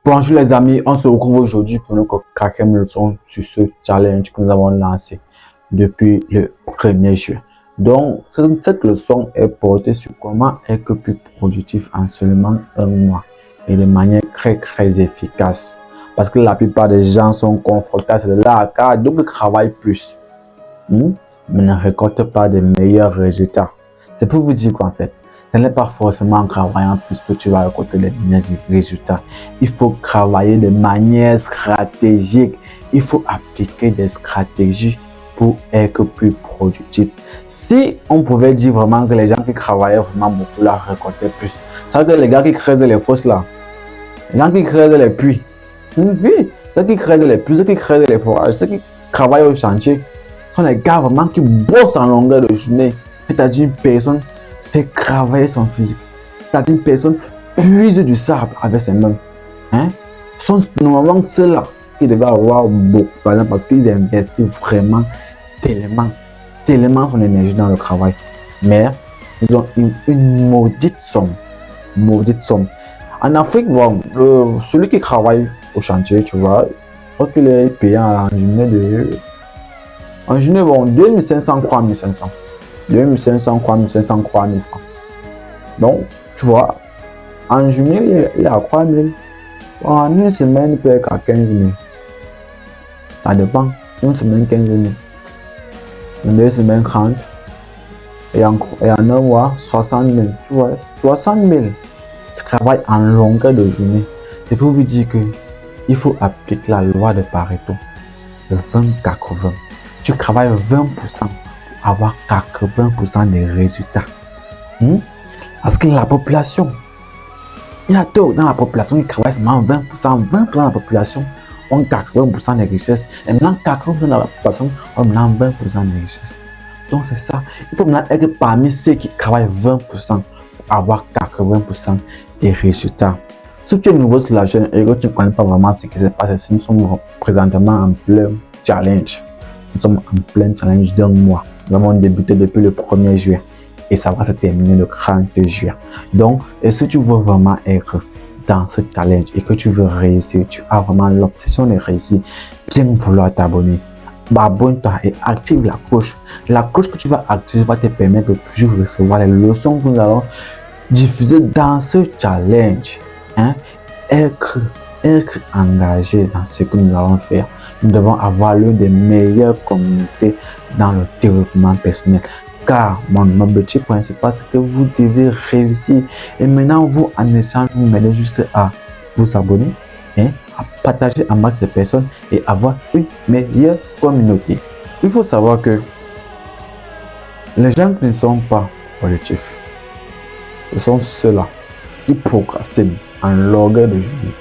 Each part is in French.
Bonjour les amis, on se retrouve aujourd'hui pour notre quatrième leçon sur ce challenge que nous avons lancé depuis le 1er juin. Donc, cette leçon est portée sur comment être plus productif en seulement un mois et de manière très efficace. Parce que la plupart des gens sont confrontés à cela car donc ils travaillent plus, mais ne récoltent pas de meilleurs résultats. C'est pour vous dire qu'en fait, ce n'est pas forcément en travaillant plus que tu vas récolter les meilleurs résultats. Il faut travailler de manière stratégique. Il faut appliquer des stratégies pour être plus productif. Si on pouvait dire vraiment que les gens qui travaillaient vraiment beaucoup là récoltaient plus, ça veut dire les gars qui creusent les fosses là, les gens qui creusent les puits, oui, ceux qui creusent les puits, ceux qui creusent les forages, ceux qui travaillent au chantier, sont les gars vraiment qui bossent en longueur de journée. C'est-à-dire une personne fait travailler son physique. C'est-à-dire une personne puise du sable avec ses mains. Sont normalement ceux-là qui devaient avoir beaucoup, par exemple, parce qu'ils investissent vraiment tellement son énergie dans le travail. Mais ils ont une maudite somme. En Afrique, bon, celui qui travaille au chantier, tu vois, je crois qu'il est payé en journée, bon, 2500, 3500. 2500, 3500, 3000 francs. Donc, tu vois, en journée, il est à 3000. En une semaine, il peut être à 15 000. Ça dépend. Une semaine, 15 000. Une 2 semaines, 30. Et en un mois, 60 000. Tu vois, 60 000. Tu travailles en longueur de journée. C'est pour vous dire que il faut appliquer la loi de Pareto. Le 20-80. Tu travailles 20% pour avoir 80% des résultats. Parce que la population, il y a tôt dans la population qui travaille seulement 20%. 20% de la population ont 80% des richesses. Et maintenant, 80% de la population ont maintenant 20% des richesses. Donc, c'est ça. Il faut maintenant être parmi ceux qui travaillent 20% pour avoir 80% des résultats. Si tu es nouveau sur la chaîne et que tu ne connais pas vraiment ce qui se passe, nous sommes présentement en plein challenge. Nous sommes en plein challenge d'un mois. Nous avons débuté depuis le 1er juin. Et ça va se terminer le 30 juin. Donc, si tu veux vraiment être dans ce challenge et que tu veux réussir, tu as vraiment l'obsession de réussir, bien vouloir t'abonner. Abonne-toi et active la cloche. La cloche que tu vas activer va te permettre de toujours recevoir les leçons que nous allons diffuser dans ce challenge. Être engagé dans ce que nous allons faire. Nous devons avoir l'une des meilleures communautés dans le développement personnel. Car mon objectif principal, c'est que vous devez réussir. Et maintenant, vous, en essayant, vous m'aidez juste à vous abonner, à partager en max de personnes et avoir une meilleure communauté. Il faut savoir que les gens qui ne sont pas productifs, ce sont ceux-là qui procrastinent en longueur de journée.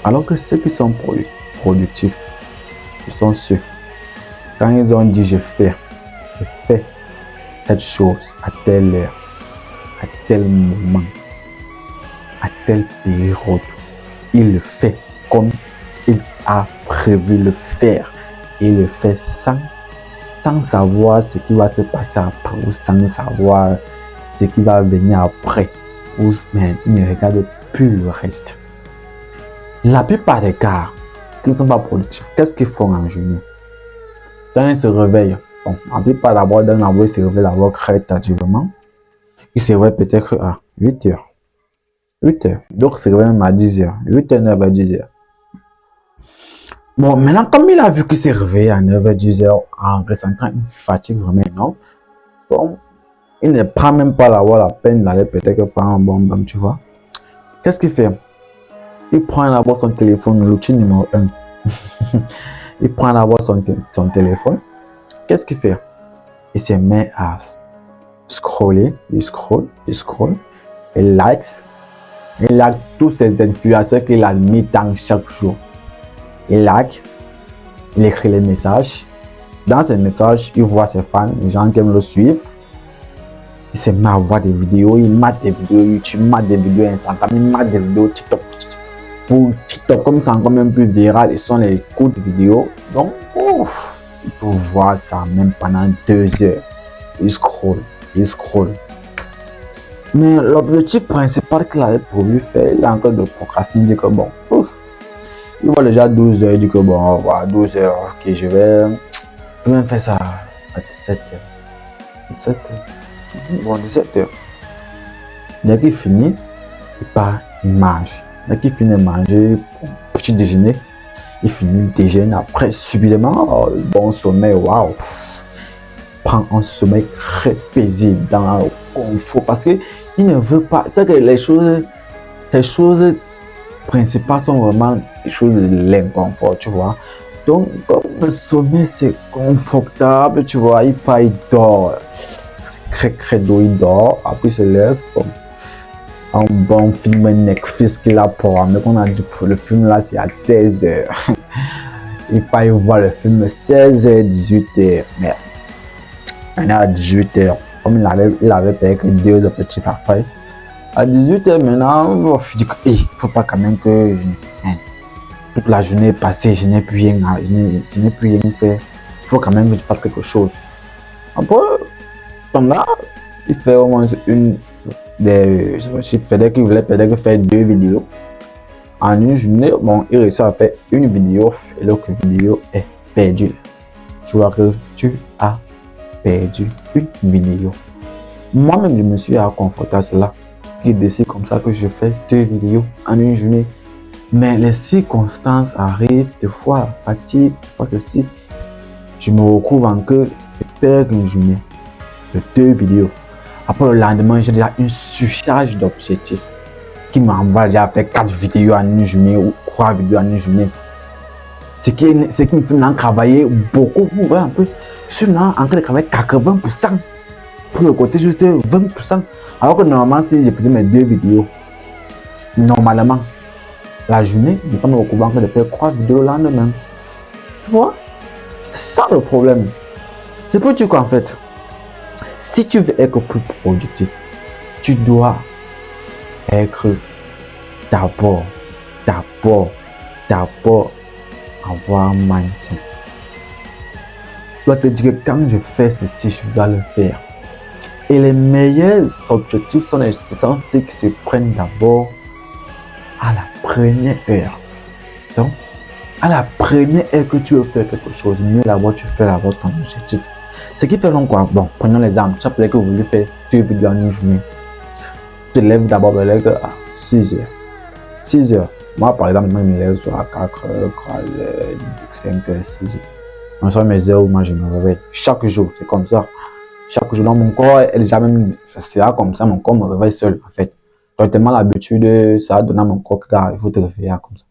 Alors que ceux qui sont productifs, ce sont ceux, quand ils ont dit je fais cette chose à telle heure, à tel moment, à telle période, il le fait comme il a prévu le faire. Il le fait sans savoir ce qui va se passer après ou sans savoir ce qui va venir après. Mais il ne regarde plus le reste. La plupart des gars qui ne sont pas productifs, qu'est-ce qu'ils font en journée? Quand ils se réveillent, bon, la plupart d'abord, ils se réveillent d'abord très tardivement. Ils se réveillent peut-être à 8 h. 8 h. Donc, se réveillent même à 10 h. 8 h, 9 h, 10 h. Bon, maintenant, comme il a vu qu'il s'est réveillé à 9 h, 10 h en ressentant une fatigue vraiment énorme, bon, il ne prend même pas la peine d'aller peut-être prendre un bon bain, tu vois. Qu'est-ce qu'il fait? Il prend d'abord son téléphone, l'outil numéro 1. Il prend d'abord son téléphone. Qu'est-ce qu'il fait? Il se met à scroller, il scroll, il like tous ces influenceurs qu'il a mis dans chaque jour. Il like, il écrit les messages. Dans ces messages, il voit ses fans, les gens qui aiment le suivre. Il se met à voir des vidéos, il mate des vidéos YouTube, il mate des vidéos Instagram, il mate des vidéos TikTok. Pour TikTok, comme c'est encore même plus viral, ils sont les courtes vidéos. Donc, il peut voir ça même pendant 2 heures. Il scroll. Mais l'objectif principal qu'il avait prévu faire, il a encore de procrastiner, il dit que bon, il voit déjà 12 heures, il dit que bon, voilà, 12 heures, ok, je vais même faire ça à 17 heures. 17 heures. Bon, 17 heures. Dès qu'il finit, il part, il mange. Dès qu'il finit de manger, petit déjeuner, il finit le déjeuner. Après, subitement, bon sommeil, waouh, prend un sommeil très paisible dans le confort parce qu'il ne veut pas. C'est que ces choses principales sont vraiment les choses de l'inconfort, tu vois. Donc, comme le sommeil c'est confortable, tu vois, il part, il dort. C'est très doux, il dort. Après, il se lève. Bon, un bon film Netflix qu'il a programmé, qu'on a dit pour le film là, c'est à 16h. Il part, il voit le film 16h, 18h. Mais maintenant à 18h, comme il avait payé que 2 heures petit après. À 18h maintenant, je dis qu'il ne faut pas quand même que toute la journée est passée, je n'ai plus rien, je n'ai plus rien fait. Il faut quand même que je fasse quelque chose. Après, pendant là, il fait au moins une des. Je faisais qu'il voulait peut-être faire 2 vidéos. En une journée, bon, il réussit à faire une vidéo et l'autre vidéo est perdue. Tu vois que tu as perdu une vidéo. Moi-même, je me suis confronté à cela. Qui décide comme ça que je fais 2 vidéos en une journée. Mais les circonstances arrivent, des fois la fatigue, des fois ceci. Je me retrouve en que je perds une journée de 2 vidéos. Après le lendemain, j'ai déjà une surcharge d'objectifs qui m'envoie déjà faire 4 vidéos en une journée ou 3 vidéos en une journée. Ce qui me fait maintenant travailler beaucoup. Vous voyez un peu, je suis maintenant en train de travailler 80% pour le côté juste 20%. Alors que normalement, si je faisais mes 2 vidéos, normalement, la journée, je peux me retrouver en train de faire 3 vidéos le lendemain. Tu vois? C'est ça le problème. C'est pour dire qu'en fait, si tu veux être plus productif, tu dois être d'abord avoir un mindset. Tu dois te dire que quand je fais ceci, je dois le faire. Et les meilleurs objectifs sont ceux qui se prennent d'abord à la première heure. Donc, à la première heure que tu veux faire quelque chose, mieux d'abord tu fais d'abord ton objectif. Ce qui fait donc quoi? Bon, prenons l'exemple. Tu as peut-être que vous voulez faire 2 vidéos en une journée. Tu te lèves d'abord à 6 heures. 6 heures. Moi, par exemple, je me lève soit à 4 heures, 3 heures, 5 heures, 6 heures. Ce sont mes heures où moi je me réveille. Chaque jour, c'est comme ça. Chaque jour, dans mon corps, elle jamais, c'est là comme ça, mon corps me réveille seul, en fait. J'ai tellement l'habitude, ça a donné à mon corps que il faut te réveiller comme ça.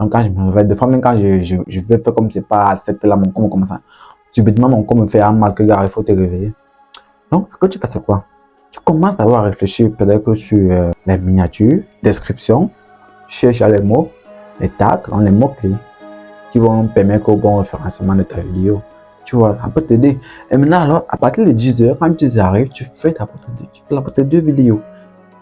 Donc, quand je me réveille, des fois, même quand je vais faire comme c'est pas à 7 là, mon corps commence à. Subitement, mon corps me fait un mal que il faut te réveiller. Donc, ce que tu fais, c'est quoi? Tu commences d'abord à réfléchir peut-être sur les miniatures, description, cherche les mots, les tags, les mots-clés qui vont permettre au bon référencement de ta vidéo. Tu vois, ça peut t'aider. Et maintenant, alors, à partir de 10 heures, quand tu arrives, tu fais tes 2 vidéos.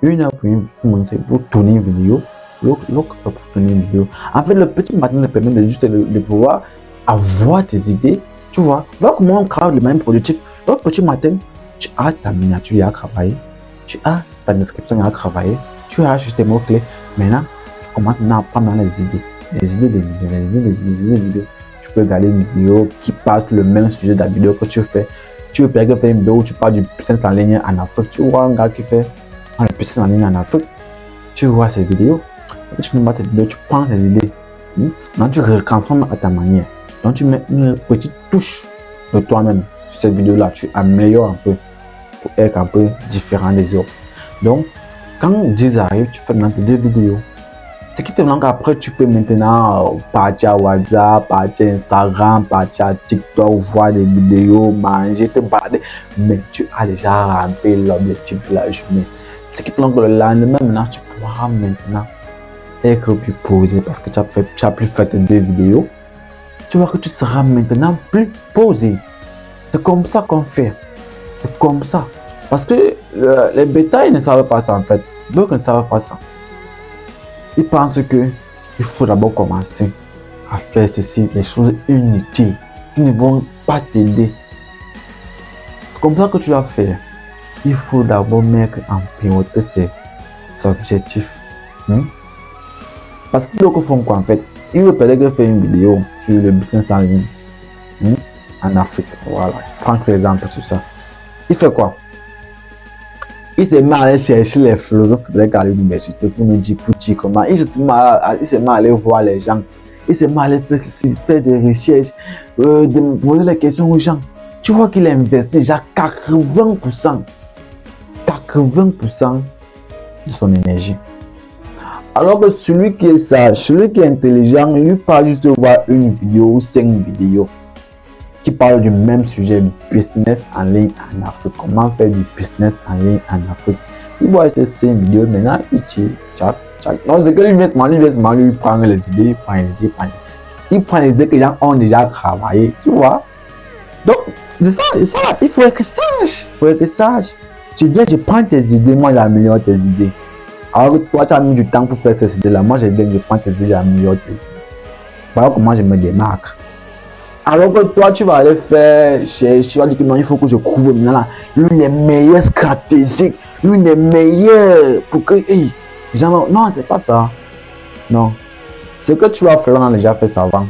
Une heure pour tourner une vidéo, l'autre pour tourner une vidéo. En fait, le petit matin te permet de juste de pouvoir avoir tes idées. Tu vois, voir comment on crée le même productif. Le petit matin, tu as ta miniature à travailler, tu as ta description à travailler, tu as juste tes mots-clés. Maintenant, tu commences maintenant à prendre les idées. Les idées de vidéos. Tu peux regarder une vidéo qui passe le même sujet de la vidéo que tu fais. Tu veux faire une vidéo où tu parles du puissance en ligne en Afrique. Tu vois un gars qui fait la puissance en ligne en Afrique. Tu vois ces vidéos. Tu mets cette vidéo, tu prends ces idées. Maintenant, tu retransformes à ta manière. Donc, tu mets une petite touche de toi-même sur cette vidéo-là. Tu améliores un peu pour être un peu différent des autres. Donc, quand 10 arrive, tu fais maintenant tes 2 vidéos. Ce qui fait donc après, tu peux maintenant partir à WhatsApp, partir à Instagram, partir à TikTok, voir des vidéos, manger, te balader. Mais tu as déjà rempli l'objectif de la journée. Ce qui fait donc que le lendemain, maintenant, tu pourras maintenant être plus posé parce que tu as plus fait tes 2 vidéos. Tu vois que tu seras maintenant plus posé. C'est comme ça qu'on fait. C'est comme ça. Parce que les bétails ne savent pas ça en fait. D'autres ne savent pas ça. Ils pensent que il faut d'abord commencer à faire ceci, les choses inutiles qui ne vont pas t'aider. C'est comme ça que tu vas faire. il faut d'abord mettre en priorité ses objectifs. Parce qu'il faut faire quoi en fait? Il veut peut-être faire une vidéo sur le business en ligne en Afrique. Voilà, prends l'exemple sur ça. Il fait quoi? Il s'est mis à aller chercher les philosophes à l'université pour nous dire comment. Il s'est mis à aller voir les gens. Il s'est mis à aller faire des recherches, de poser les questions aux gens. Tu vois qu'il a investi déjà 80% de son énergie. Alors que celui qui est sage, celui qui est intelligent, lui pas juste voir une vidéo ou 5 vidéos qui parlent du même sujet, business en ligne en Afrique. Comment faire du business en ligne en Afrique? Il voit ces 5 vidéos, maintenant il tire, tchac. Non, c'est que lui prend les idées, il prend les idées que les gens ont déjà travaillé, tu vois. Donc, c'est ça, il faut être sage. Tu dis, je prends tes idées, moi j'améliore tes idées. Alors que toi, tu as mis du temps pour faire ces idées-là. Moi, je prends tes idées, j'améliore tes idées. Voilà comment je me démarque. Alors que toi, tu vas aller faire, tu vas dire que non, il faut que je couvre maintenant l'une des meilleures stratégies, l'une des meilleures pour que, genre, non, c'est pas ça. Non. Ce que tu vas faire, on a déjà fait ça avant.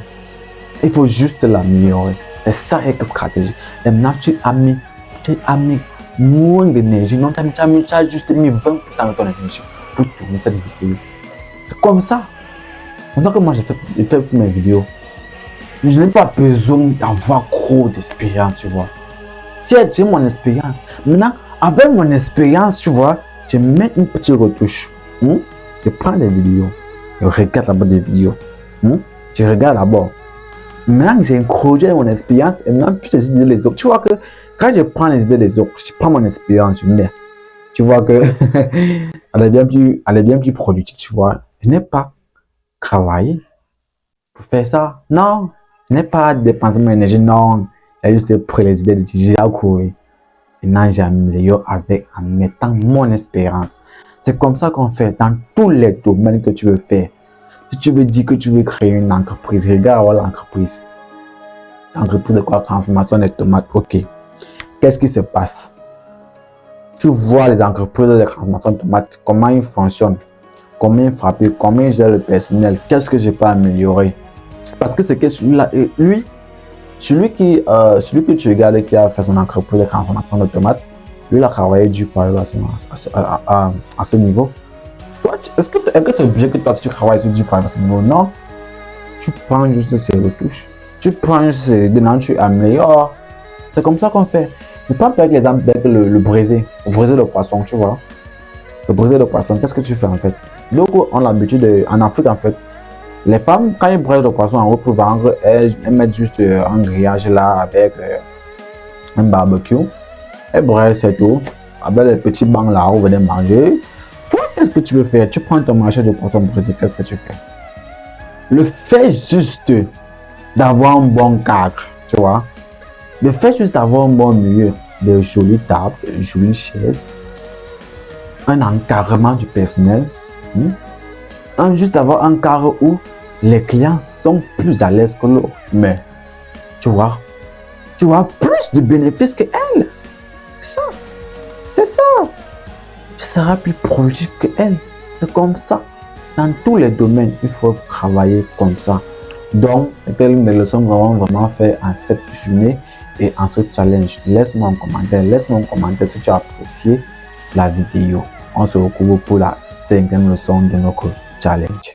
Il faut juste l'améliorer. C'est ça qui est stratégique. Et maintenant, tu as mis moins d'énergie. Non, tu as juste mis 20% de ton énergie pour tourner cette vidéo. C'est comme ça. C'est comme ça que moi, j'ai fait pour mes vidéos. Je n'ai pas besoin d'avoir trop d'expérience, tu vois. Si j'ai mon expérience, maintenant, avec mon expérience, tu vois, je mets une petite retouche. Je prends des vidéos, je regarde d'abord des vidéos. Je regarde d'abord. Maintenant que j'ai introduit mon expérience, et maintenant, plus les idées des autres. Tu vois que quand je prends les idées des autres, je prends mon expérience, je mets. Tu vois que elle est bien plus productive, tu vois. Je n'ai pas travaillé pour faire ça. Non. Je n'ai pas dépensé mon énergie, non. J'ai juste pris les idées de j'ai couru. Et maintenant, j'améliore en mettant mon expérience. C'est comme ça qu'on fait dans tous les domaines que tu veux faire. Si tu veux dire que tu veux créer une entreprise, regarde l'entreprise. Entreprise de quoi? Transformation des tomates. Ok. Qu'est-ce qui se passe? Tu vois les entreprises de transformation de tomates, comment ils fonctionnent, comment ils frappent, comment ils gèrent le personnel, qu'est-ce que je peux améliorer? Parce que c'est que celui-là, celui que tu regardes qui a fait son entreprise de transformation de tomates, lui, il a travaillé dur pour arriver à ce niveau. Est-ce que c'est obligé que toi, si tu travailles sur du pour arriver à ce niveau? Non. Tu prends juste ces retouches. Tu prends juste ces idées, tu améliores. C'est comme ça qu'on fait. Je prends par exemple le braisé de poisson, tu vois. Le braisé de poisson, qu'est-ce que tu fais en fait? Donc, on a l'habitude, en Afrique en fait, les femmes, quand ils braisent le poisson en haut pour vendre, elles mettent juste un grillage là avec un barbecue. Elles braisent, c'est tout. Avec les petits bancs là où vous venez manger. Toi, qu'est-ce que tu veux faire? Tu prends ton marché de poisson braisé, qu'est-ce que tu fais? Le fait juste d'avoir un bon cadre, tu vois. Le fait juste d'avoir un bon milieu, de jolies tables, de jolies chaises, un encadrement du personnel, juste avoir un cadre où les clients sont plus à l'aise que l'autre, mais tu vois plus de bénéfices que elle. C'est ça. Tu seras plus productif que elle. C'est comme ça. Dans tous les domaines, il faut travailler comme ça. Donc, c'était une des leçons vraiment fait en cette journée et en ce challenge. Laisse-moi un commentaire si tu as apprécié la vidéo. On se retrouve pour la 5e leçon de notre challenge.